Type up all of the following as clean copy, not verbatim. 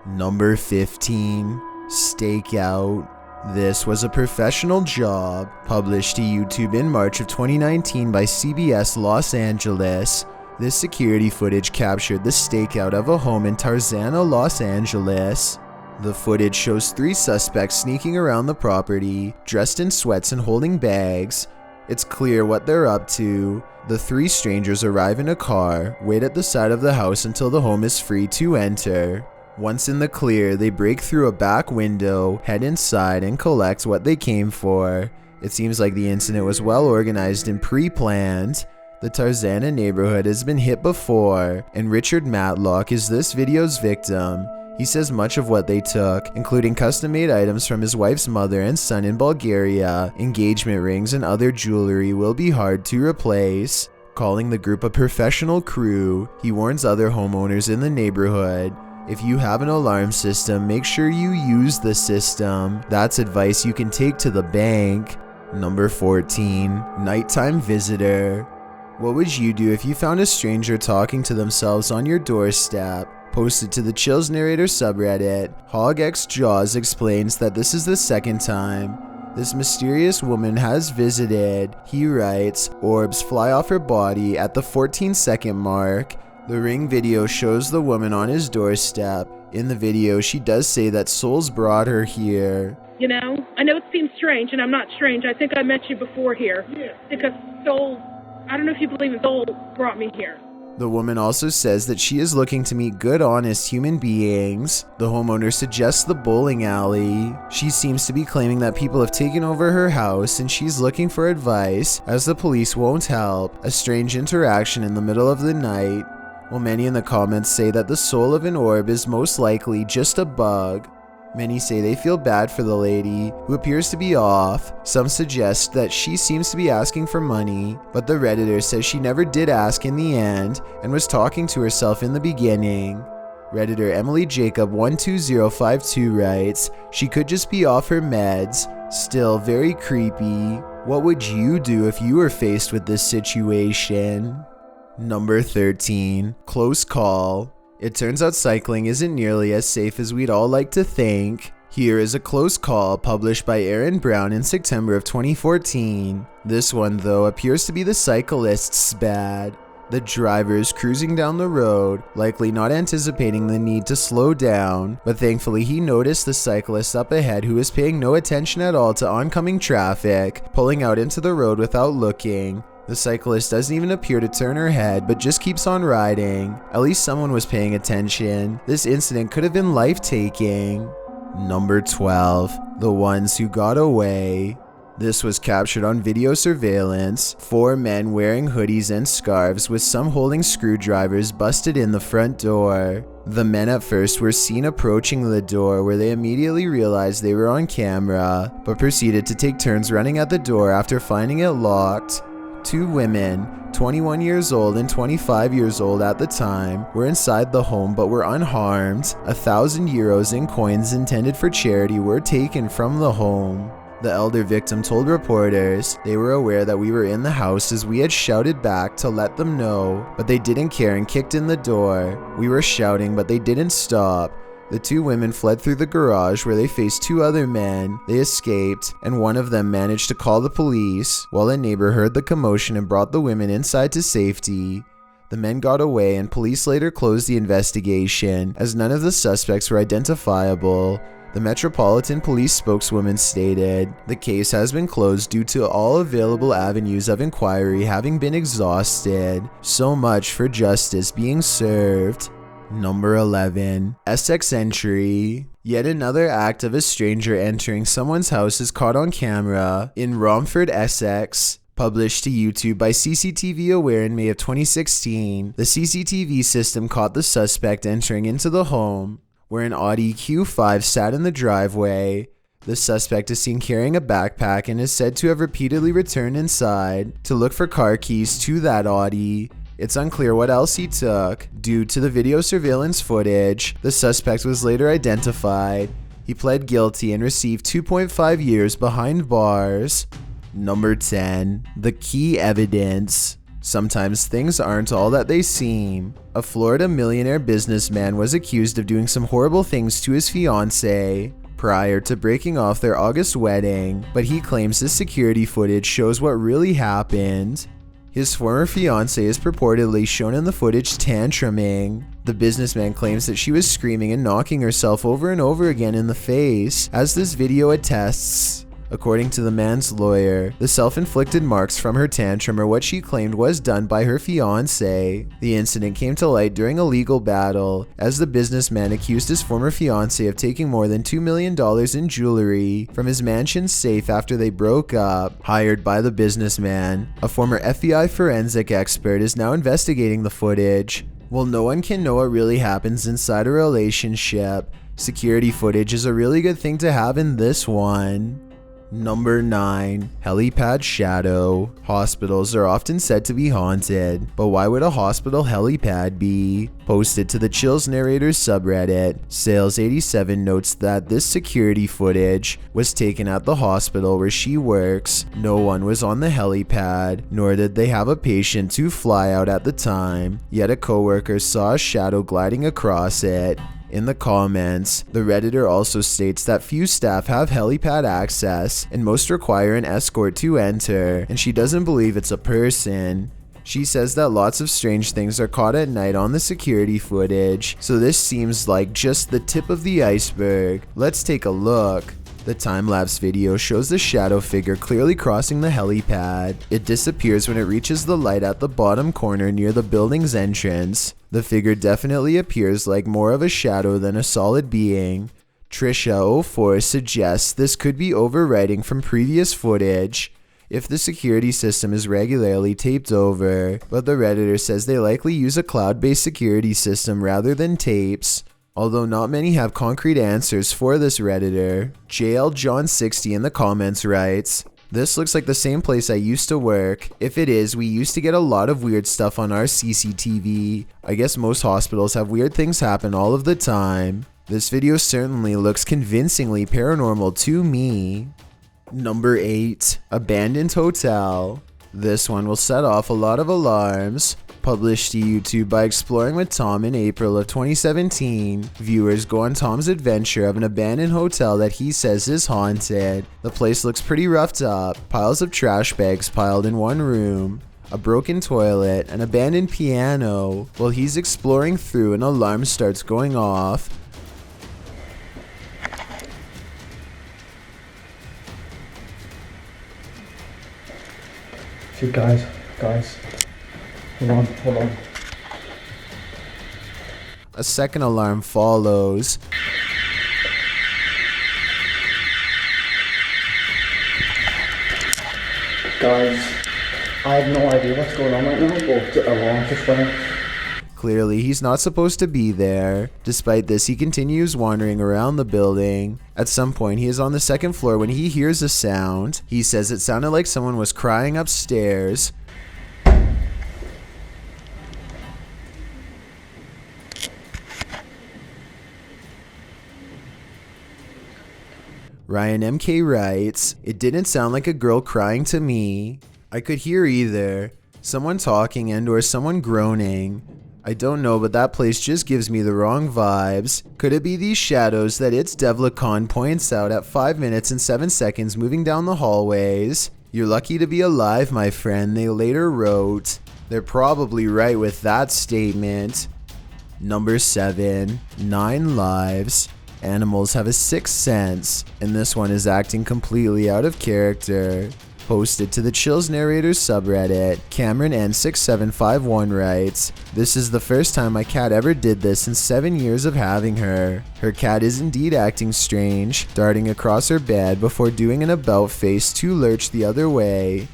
Number 15. Stakeout. This was a professional job published to YouTube in March of 2019 by CBS Los Angeles. This security footage captured the stakeout of a home in Tarzana, Los Angeles. The footage shows 3 suspects sneaking around the property, dressed in sweats and holding bags. It's clear what they're up to. The 3 strangers arrive in a car, wait at the side of the house until the home is free to enter. Once in the clear, they break through a back window, head inside, and collect what they came for. It seems like the incident was well organized and pre-planned. The Tarzana neighborhood has been hit before, and Richard MacLeod is this video's victim. He says much of what they took, including custom-made items from his wife's mother and son in Bulgaria, engagement rings, and other jewelry will be hard to replace. Calling the group a professional crew, he warns other homeowners in the neighborhood. If you have an alarm system, make sure you use the system. That's advice you can take to the bank. Number 14. Nighttime visitor. What would you do if you found a stranger talking to themselves on your doorstep? Posted to the Chills Narrator subreddit, HogXJaws explains that this is the second time this mysterious woman has visited. He writes, orbs fly off her body at the 14-second mark. The Ring video shows the woman on his doorstep. In the video, she does say that souls brought her here. You know, I know it seems strange, and I'm not strange. I think I met you before here. Yeah. Because souls, I don't know if you believe in souls, brought me here. The woman also says that she is looking to meet good, honest human beings. The homeowner suggests the bowling alley. She seems to be claiming that people have taken over her house and she's looking for advice, as the police won't help. A strange interaction in the middle of the night. While many in the comments say that the soul of an orb is most likely just a bug. Many say they feel bad for the lady, who appears to be off. Some suggest that she seems to be asking for money, but the Redditor says she never did ask in the end and was talking to herself in the beginning. Redditor Emily Jacob 12052 writes, she could just be off her meds. Still very creepy. What would you do if you were faced with this situation? Number 13. Close call. It turns out cycling isn't nearly as safe as we'd all like to think. Here is a close call published by Aaron Brown in September of 2014. This one, though, appears to be the cyclist's bad. The driver is cruising down the road, likely not anticipating the need to slow down, but thankfully he noticed the cyclist up ahead who is paying no attention at all to oncoming traffic, pulling out into the road without looking. The cyclist doesn't even appear to turn her head, but just keeps on riding. At least someone was paying attention. This incident could have been life-taking. Number 12. The ones who got away. This was captured on video surveillance. 4 men wearing hoodies and scarves with some holding screwdrivers busted in the front door. The men at first were seen approaching the door, where they immediately realized they were on camera, but proceeded to take turns running at the door after finding it locked. 2 women, 21 years old and 25 years old at the time, were inside the home but were unharmed. 1,000 euros in coins intended for charity were taken from the home. The elder victim told reporters they were aware that we were in the house as we had shouted back to let them know, but they didn't care and kicked in the door. We were shouting, but they didn't stop. The 2 women fled through the garage where they faced 2 other men. They escaped, and one of them managed to call the police, while a neighbor heard the commotion and brought the women inside to safety. The men got away, and police later closed the investigation, as none of the suspects were identifiable. The Metropolitan Police spokeswoman stated, "The case has been closed due to all available avenues of inquiry having been exhausted. So much for justice being served." Number 11. Essex entry. Yet another act of a stranger entering someone's house is caught on camera in Romford, Essex. Published to YouTube by CCTV Aware in May of 2016, the CCTV system caught the suspect entering into the home, where an Audi Q5 sat in the driveway. The suspect is seen carrying a backpack and is said to have repeatedly returned inside to look for car keys to that Audi. It's unclear what else he took. Due to the video surveillance footage, the suspect was later identified. He pled guilty and received 2.5 years behind bars. Number 10. The key evidence. Sometimes things aren't all that they seem. A Florida millionaire businessman was accused of doing some horrible things to his fiancée prior to breaking off their August wedding, but he claims this security footage shows what really happened. His former fiancée is purportedly shown in the footage tantruming. The businessman claims that she was screaming and knocking herself over and over again in the face, as this video attests. According to the man's lawyer, the self-inflicted marks from her tantrum are what she claimed was done by her fiancé. The incident came to light during a legal battle, as the businessman accused his former fiancé of taking more than $2 million in jewelry from his mansion's safe after they broke up. Hired by the businessman, a former FBI forensic expert is now investigating the footage. While no one can know what really happens inside a relationship, security footage is a really good thing to have in this one. Number 9. Helipad Shadow. Hospitals are often said to be haunted, but why would a hospital helipad be? Posted to the Chills Narrators subreddit, Sales87 notes that this security footage was taken at the hospital where she works. No one was on the helipad, nor did they have a patient to fly out at the time, yet a coworker saw a shadow gliding across it. In the comments, the Redditor also states that few staff have helipad access and most require an escort to enter, and she doesn't believe it's a person. She says that lots of strange things are caught at night on the security footage, so this seems like just the tip of the iceberg. Let's take a look. The time-lapse video shows the shadow figure clearly crossing the helipad. It disappears when it reaches the light at the bottom corner near the building's entrance. The figure definitely appears like more of a shadow than a solid being. Trisha04 suggests this could be overwriting from previous footage if the security system is regularly taped over, but the Redditor says they likely use a cloud-based security system rather than tapes. Although not many have concrete answers for this Redditor. JLJohn60 in the comments writes, "This looks like the same place I used to work. If it is, we used to get a lot of weird stuff on our CCTV. I guess most hospitals have weird things happen all of the time. This video certainly looks convincingly paranormal to me." Number 8. Abandoned Hotel. This one will set off a lot of alarms. Published to YouTube by Exploring with Tom in April of 2017, viewers go on Tom's adventure of an abandoned hotel that he says is haunted. The place looks pretty roughed up, piles of trash bags piled in one room, a broken toilet, an abandoned piano. While he's exploring through, an alarm starts going off. See, guys. Hold on. A second alarm follows. Guys, I have no idea what's going on right now, but the alarm just went off. Clearly, he's not supposed to be there. Despite this, he continues wandering around the building. At some point, he is on the second floor when he hears a sound. He says it sounded like someone was crying upstairs. Ryan MK writes, "It didn't sound like a girl crying to me. I could hear either someone talking and or someone groaning. I don't know, but that place just gives me the wrong vibes. Could it be these shadows that It's Devlicon points out at 5 minutes and 7 seconds moving down the hallways? You're lucky to be alive, my friend," they later wrote. They're probably right with that statement. Number 7. 9 Lives. Animals have a sixth sense, and this one is acting completely out of character. Posted to the Chills Narrators subreddit, Cameron N6751 writes, "This is the first time my cat ever did this in 7 years of having her. Her cat is indeed acting strange, darting across her bed before doing an about face to lurch the other way.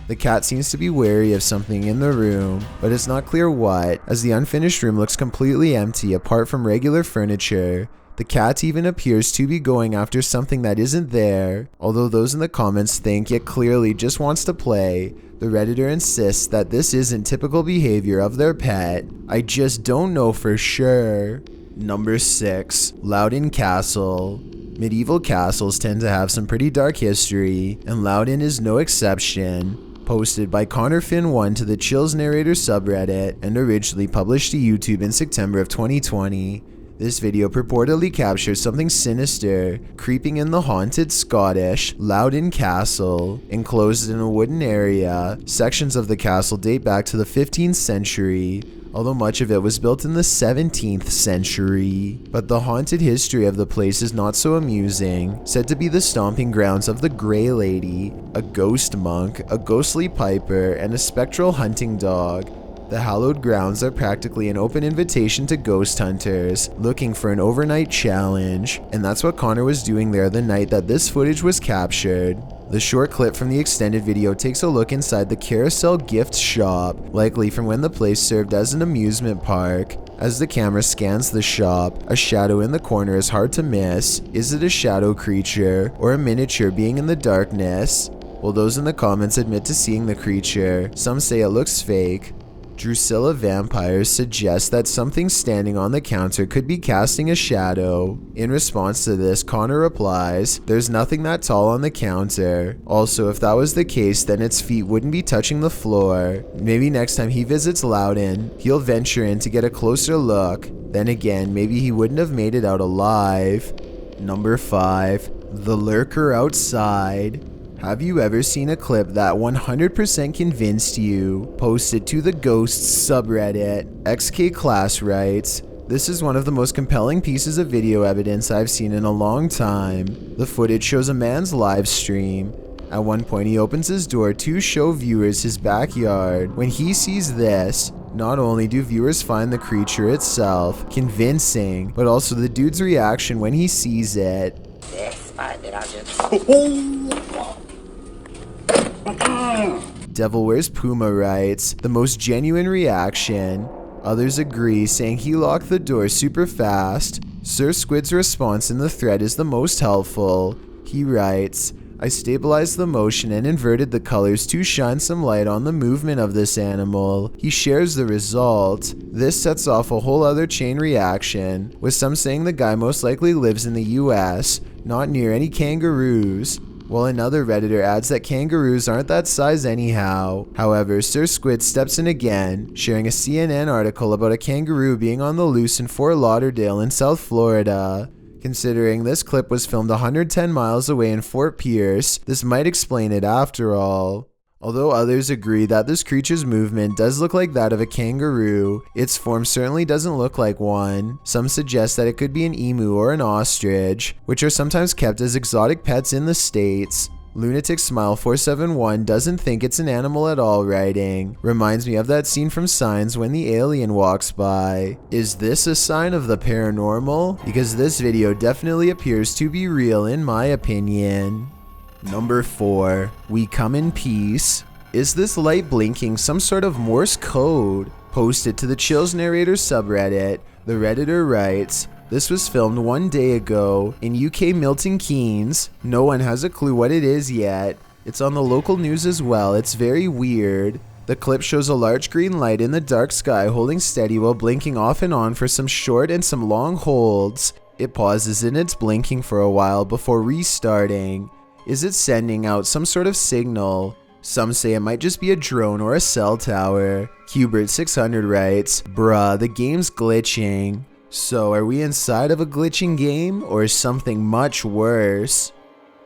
The cat seems to be wary of something in the room, but it's not clear what, as the unfinished room looks completely empty apart from regular furniture. The cat even appears to be going after something that isn't there. Although those in the comments think it clearly just wants to play, the Redditor insists that this isn't typical behavior of their pet. I just don't know for sure." Number 6. Loudon Castle. Medieval castles tend to have some pretty dark history, and Loudon is no exception. posted by Connor Finn1 to the Chills Narrator subreddit and originally published to YouTube in September of 2020. This video purportedly captures something sinister creeping in the haunted Scottish Loudon Castle. Enclosed in a wooden area, sections of the castle date back to the 15th century, although much of it was built in the 17th century. But the haunted history of the place is not so amusing, said to be the stomping grounds of the Grey Lady, a ghost monk, a ghostly piper, and a spectral hunting dog. The hallowed grounds are practically an open invitation to ghost hunters looking for an overnight challenge, and that's what Connor was doing there the night that this footage was captured. The short clip from the extended video takes a look inside the Carousel gift shop, likely from when the place served as an amusement park. As the camera scans the shop, a shadow in the corner is hard to miss. Is it a shadow creature or a miniature being in the darkness? Well, those in the comments admit to seeing the creature. Some say it looks fake. Drusilla Vampires suggests that something standing on the counter could be casting a shadow. In response to this, Connor replies, "There's nothing that tall on the counter. Also, if that was the case, then its feet wouldn't be touching the floor. Maybe next time he visits Loudon, he'll venture in to get a closer look. Then again, maybe he wouldn't have made it out alive." Number 5. The Lurker Outside. Have you ever seen a clip that 100% convinced you? Posted to the Ghosts subreddit. XK Class writes, "This is one of the most compelling pieces of video evidence I've seen in a long time. The footage shows a man's live stream. At one point he opens his door to show viewers his backyard. When he sees this, not only do viewers find the creature itself convincing, but also the dude's reaction when he sees it." Devil Wears Puma writes, "The most genuine reaction." Others agree, saying he locked the door super fast. Sir Squid's response in the thread is the most helpful. He writes, "I stabilized the motion and inverted the colors to shine some light on the movement of this animal." He shares the result. This sets off a whole other chain reaction, with some saying the guy most likely lives in the US, not near any kangaroos, while another Redditor adds that kangaroos aren't that size anyhow. However, Sir Squid steps in again, sharing a CNN article about a kangaroo being on the loose in Fort Lauderdale in South Florida. Considering this clip was filmed 110 miles away in Fort Pierce, this might explain it after all. Although others agree that this creature's movement does look like that of a kangaroo, its form certainly doesn't look like one. Some suggest that it could be an emu or an ostrich, which are sometimes kept as exotic pets in the States. Lunatic Smile 471 doesn't think it's an animal at all, writing, "Reminds me of that scene from Signs when the alien walks by. Is this a sign of the paranormal? Because this video definitely appears to be real in my opinion." Number 4. We Come in Peace. Is this light blinking some sort of Morse code? Posted to the Chills Narrator subreddit, the Redditor writes, "This was filmed 1 day ago in UK Milton Keynes. No one has a clue what it is yet. It's on the local news as well. It's very weird." The clip shows a large green light in the dark sky holding steady while blinking off and on for some short and some long holds. It pauses in its blinking for a while before restarting. Is it sending out some sort of signal? Some say it might just be a drone or a cell tower. Hubert600 writes, "Bruh, the game's glitching." So are we inside of a glitching game or something much worse?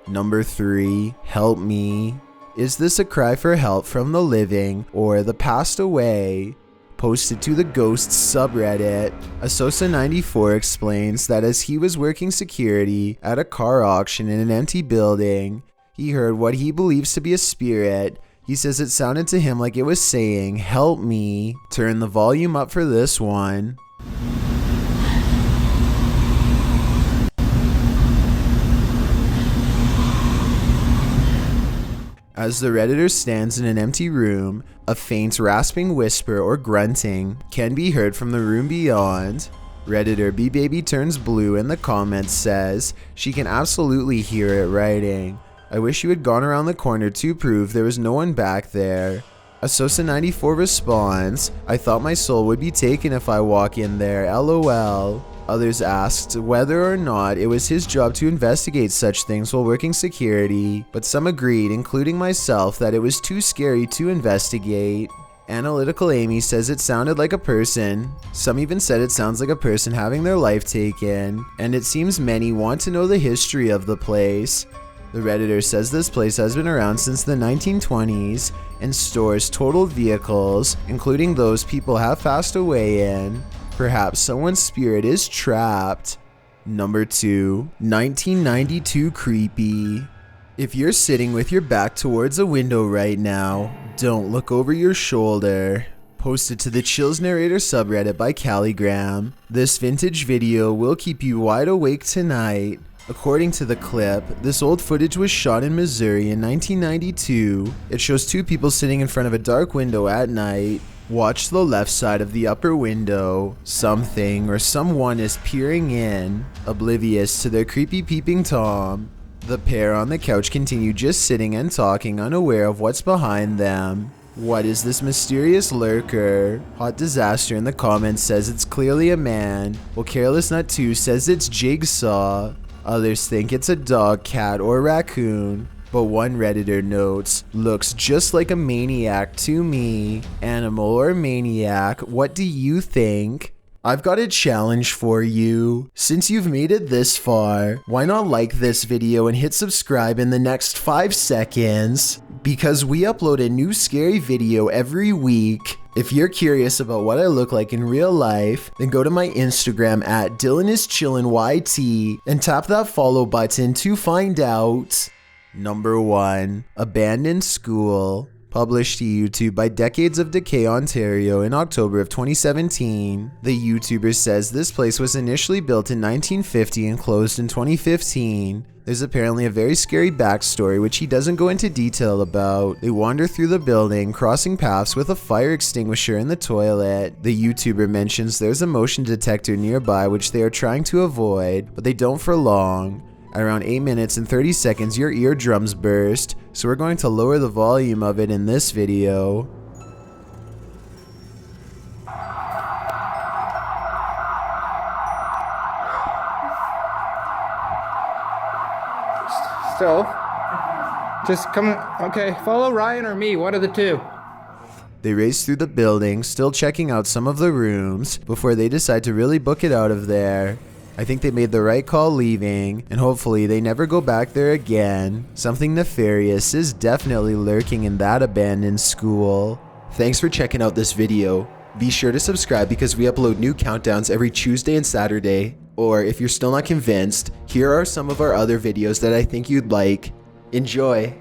Number 3. Help me. Is this a cry for help from the living or the passed away? Posted to the Ghosts subreddit, Asosa94 explains that as he was working security at a car auction in an empty building, he heard what he believes to be a spirit. He says it sounded to him like it was saying, "Help me." Turn the volume up for this one. As the Redditor stands in an empty room, a faint rasping whisper or grunting can be heard from the room beyond. Redditor B-Baby turns blue in the comments says she can absolutely hear it writing, "I wish you had gone around the corner to prove there was no one back there." Asosa94 responds, "I thought my soul would be taken if I walk in there, lol." Others asked whether or not it was his job to investigate such things while working security, but some agreed, including myself, that it was too scary to investigate. Analytical Amy says it sounded like a person. Some even said it sounds like a person having their life taken, and it seems many want to know the history of the place. The Redditor says this place has been around since the 1920s and stores totaled vehicles, including those people have passed away in. Perhaps someone's spirit is trapped. Number 2, 1992 creepy. If you're sitting with your back towards a window right now, don't look over your shoulder. Posted to the Chills Narrator subreddit by Calligram. This vintage video will keep you wide awake tonight. According to the clip, this old footage was shot in Missouri in 1992. It shows two people sitting in front of a dark window at night. Watch the left side of the upper window. Something or someone is peering in, oblivious to their creepy peeping Tom. The pair on the couch continue just sitting and talking, unaware of what's behind them. What is this mysterious lurker? Hot Disaster in the comments says it's clearly a man, while Careless Nut 2 says it's Jigsaw. Others think it's a dog, cat, or raccoon. But one Redditor notes, looks just like a maniac to me. Animal or maniac, what do you think? I've got a challenge for you. Since you've made it this far, why not like this video and hit subscribe in the next 5 seconds? Because we upload a new scary video every week. If you're curious about what I look like in real life, then go to my Instagram at DylanIsChillinYT and tap that follow button to find out. Number 1, Abandoned School. Published to YouTube by Decades of Decay Ontario in October of 2017. The YouTuber says this place was initially built in 1950 and closed in 2015. There's apparently a very scary backstory which he doesn't go into detail about. They wander through the building, crossing paths with a fire extinguisher in the toilet. The YouTuber mentions there's a motion detector nearby which they are trying to avoid, but they don't for long. At around 8 minutes and 30 seconds, your eardrums burst, so we're going to lower the volume of it in this video. So, just come, okay, follow Ryan or me, one of the two. They race through the building, still checking out some of the rooms, before they decide to really book it out of there. I think they made the right call leaving, and hopefully they never go back there again. Something nefarious is definitely lurking in that abandoned school. Thanks for checking out this video. Be sure to subscribe because we upload new countdowns every Tuesday and Saturday. Or if you're still not convinced, here are some of our other videos that I think you'd like. Enjoy!